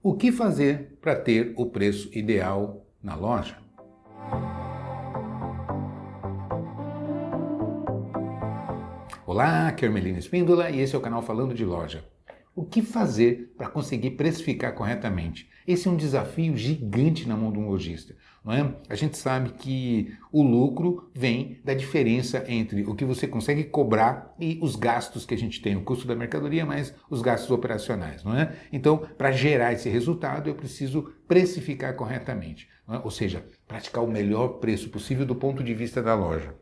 O que fazer para ter o preço ideal na loja? Olá, aqui é Hermelino Espíndola e esse é o canal Falando de Loja. O que fazer para conseguir precificar corretamente? Esse é um desafio gigante na mão de um lojista, não é? A gente sabe que o lucro vem da diferença entre o que você consegue cobrar e os gastos que a gente tem, o custo da mercadoria mais os gastos operacionais, não é? Então, para gerar esse resultado, eu preciso precificar corretamente, não é? Ou seja, praticar o melhor preço possível do ponto de vista da loja.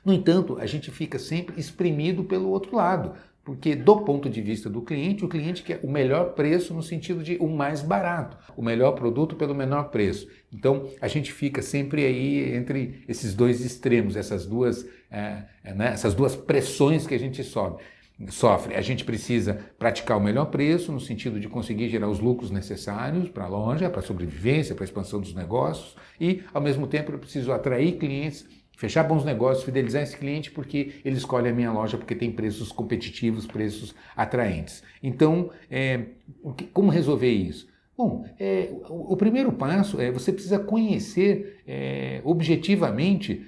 No entanto, a gente fica sempre espremido pelo outro lado, porque do ponto de vista do cliente, o cliente quer o melhor preço no sentido de o mais barato, o melhor produto pelo menor preço. Então, a gente fica sempre aí entre esses dois extremos, essas duas pressões que a gente sofre. A gente precisa praticar o melhor preço no sentido de conseguir gerar os lucros necessários para a loja, para a sobrevivência, para a expansão dos negócios e, ao mesmo tempo, eu preciso atrair clientes, fechar bons negócios, fidelizar esse cliente porque ele escolhe a minha loja porque tem preços competitivos, preços atraentes. Então, como resolver isso? Bom, o primeiro passo é você precisa conhecer objetivamente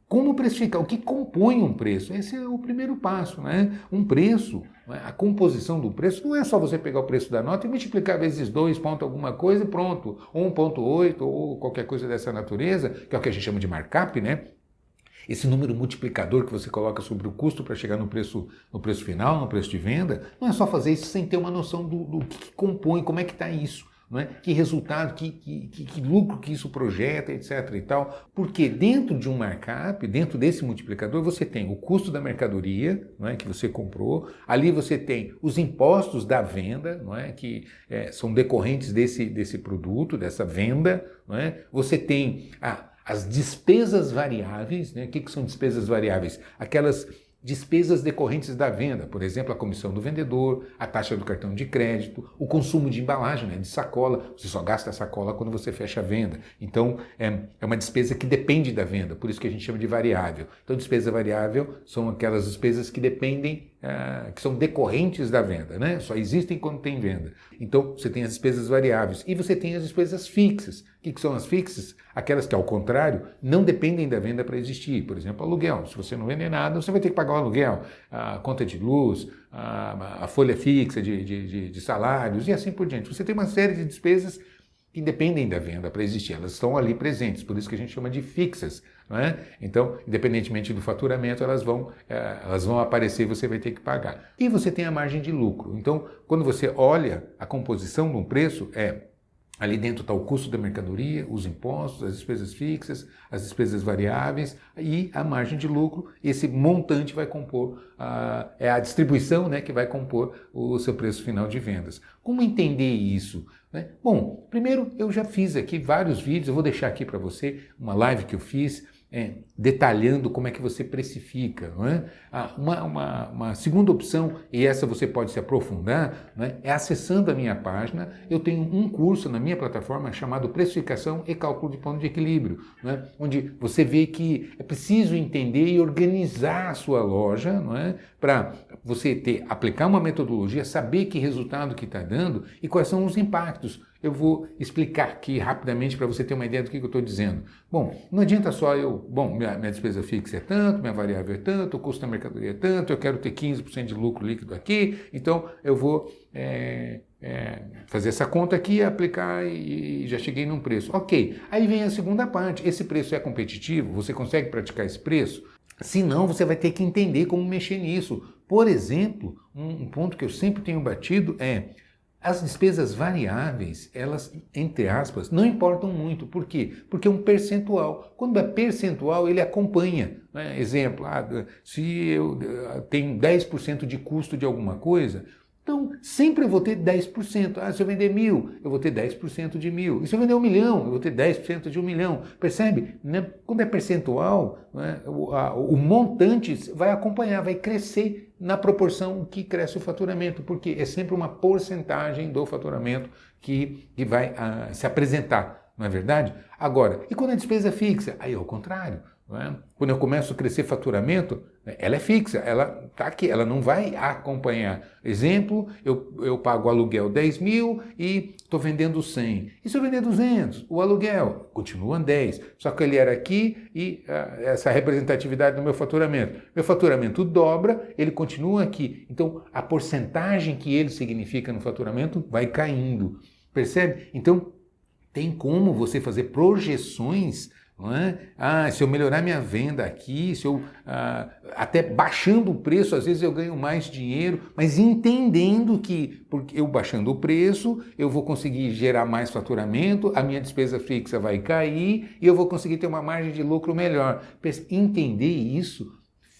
como precificar, o que compõe um preço. Esse é o primeiro passo, né? Um preço, a composição do preço, não é só você pegar o preço da nota e multiplicar vezes 2 ponto alguma coisa e pronto, 1,8 ou qualquer coisa dessa natureza, que é o que a gente chama de markup, né? Esse número multiplicador que você coloca sobre o custo para chegar no preço final, no preço de venda, não é só fazer isso sem ter uma noção do que compõe, como é que está isso. Não é? Que resultado, que lucro que isso projeta, etc. e tal. Porque dentro de um markup, dentro desse multiplicador, você tem o custo da mercadoria, não é? Que você comprou, ali você tem os impostos da venda, não é? Que são decorrentes desse produto, dessa venda, não é? Você tem as despesas variáveis, né? O que são despesas variáveis? Aquelas despesas decorrentes da venda, por exemplo, a comissão do vendedor, a taxa do cartão de crédito, o consumo de embalagem, né, de sacola. Você só gasta a sacola quando você fecha a venda. Então, é uma despesa que depende da venda, por isso que a gente chama de variável. Então, despesa variável são aquelas despesas que dependem, que são decorrentes da venda, né? Só existem quando tem venda. Então, você tem as despesas variáveis e você tem as despesas fixas. O que são as fixas? Aquelas que, ao contrário, não dependem da venda para existir. Por exemplo, aluguel. Se você não vender nada, você vai ter que pagar o aluguel, a conta de luz, a folha fixa de salários e assim por diante. Você tem uma série de despesas que independem da venda para existir, elas estão ali presentes, por isso que a gente chama de fixas, não é? Então, independentemente do faturamento, elas vão aparecer e você vai ter que pagar. E você tem a margem de lucro. Então, quando você olha a composição de um preço, ali dentro está o custo da mercadoria, os impostos, as despesas fixas, as despesas variáveis e a margem de lucro. Esse montante vai compor, a distribuição, né, que vai compor o seu preço final de vendas. Como entender isso? Né? Bom, primeiro eu já fiz aqui vários vídeos, eu vou deixar aqui para você uma live que eu fiz, detalhando como é que você precifica. Não é? Uma segunda opção, e essa você pode se aprofundar, não é acessando a minha página. Eu tenho um curso na minha plataforma chamado Precificação e Cálculo de Ponto de Equilíbrio, não é? Onde você vê que é preciso entender e organizar a sua loja, não é? Para você aplicar uma metodologia, saber que resultado que está dando e quais são os impactos. Eu vou explicar aqui rapidamente para você ter uma ideia do que eu estou dizendo. Bom, não adianta só minha despesa fixa é tanto, minha variável é tanto, o custo da mercadoria é tanto, eu quero ter 15% de lucro líquido aqui, então eu vou fazer essa conta aqui, aplicar e já cheguei num preço. Ok, aí vem a segunda parte, esse preço é competitivo? Você consegue praticar esse preço? Se não, você vai ter que entender como mexer nisso. Por exemplo, um ponto que eu sempre tenho batido as despesas variáveis, elas, entre aspas, não importam muito. Por quê? Porque é um percentual. Quando é percentual, ele acompanha. Né? Exemplo, se eu tenho 10% de custo de alguma coisa, então sempre eu vou ter 10%. Se eu vender 1.000, eu vou ter 10% de 1.000. E se eu vender 1 milhão, eu vou ter 10% de 1 milhão. Percebe? Né? Quando é percentual, né, o montante vai acompanhar, vai crescer na proporção que cresce o faturamento, porque é sempre uma porcentagem do faturamento que vai se apresentar, não é verdade? Agora, e quando a despesa é fixa? Aí é o contrário. Não é? Quando eu começo a crescer faturamento, Ela é fixa, ela está aqui, ela não vai acompanhar. Exemplo, eu pago o aluguel 10 mil e estou vendendo 100. E se eu vender 200? O aluguel continua 10, só que ele era aqui e essa representatividade do meu faturamento. Meu faturamento dobra, ele continua aqui. Então, a porcentagem que ele significa no faturamento vai caindo. Percebe? Então, tem como você fazer projeções, não é? Se eu melhorar minha venda aqui, se eu até baixando o preço, às vezes eu ganho mais dinheiro, mas entendendo que porque eu baixando o preço, eu vou conseguir gerar mais faturamento, a minha despesa fixa vai cair e eu vou conseguir ter uma margem de lucro melhor. Entender isso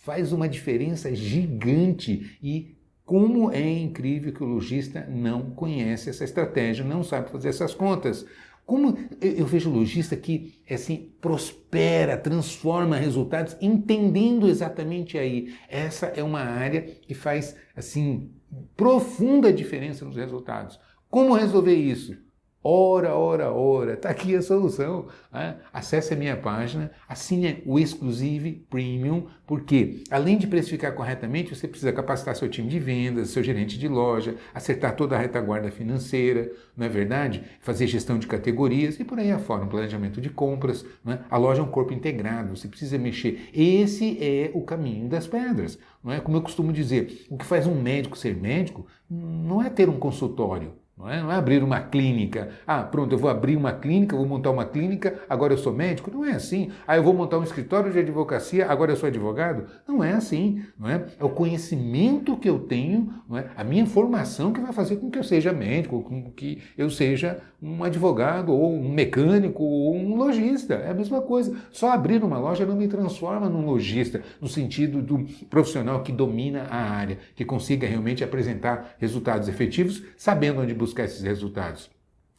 faz uma diferença gigante e como é incrível que o lojista não conhece essa estratégia, não sabe fazer essas contas. Como eu vejo lojista que assim, prospera, transforma resultados, entendendo exatamente aí. Essa é uma área que faz assim, profunda diferença nos resultados. Como resolver isso? Ora, está aqui a solução. Né? Acesse a minha página, assine o Exclusive Premium, porque além de precificar corretamente, você precisa capacitar seu time de vendas, seu gerente de loja, acertar toda a retaguarda financeira, não é verdade? Fazer gestão de categorias e por aí afora, um planejamento de compras. Né? A loja é um corpo integrado, você precisa mexer. Esse é o caminho das pedras. Não é? Como eu costumo dizer, o que faz um médico ser médico não é ter um consultório. Não é abrir uma clínica. Pronto, eu vou abrir uma clínica, vou montar uma clínica, agora eu sou médico. Não é assim. Eu vou montar um escritório de advocacia, agora eu sou advogado. Não é assim. Não é? É o conhecimento que eu tenho, não é? A minha formação que vai fazer com que eu seja médico, com que eu seja um advogado, ou um mecânico, ou um lojista. É a mesma coisa. Só abrir uma loja não me transforma num lojista, no sentido do profissional que domina a área, que consiga realmente apresentar resultados efetivos, sabendo onde buscar esses resultados.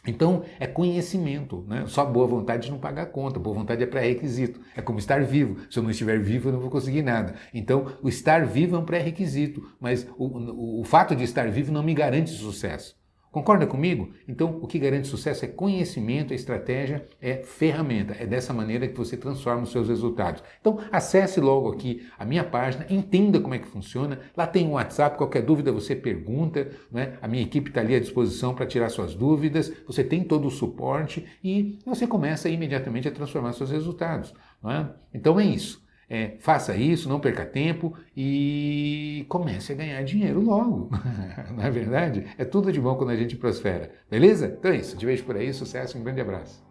Então, é conhecimento, né? Só boa vontade não paga a conta, boa vontade é pré-requisito, é como estar vivo, se eu não estiver vivo eu não vou conseguir nada. Então, o estar vivo é um pré-requisito, mas o fato de estar vivo não me garante sucesso. Concorda comigo? Então, o que garante sucesso é conhecimento, é estratégia, é ferramenta. É dessa maneira que você transforma os seus resultados. Então, acesse logo aqui a minha página, entenda como é que funciona. Lá tem um WhatsApp, qualquer dúvida você pergunta, né? A minha equipe está ali à disposição para tirar suas dúvidas. Você tem todo o suporte e você começa imediatamente a transformar seus resultados. Não é? Então, é isso. Faça isso, não perca tempo e comece a ganhar dinheiro logo. Não é verdade? É tudo de bom quando a gente prospera. Beleza? Então é isso. Te vejo por aí. Sucesso e um grande abraço.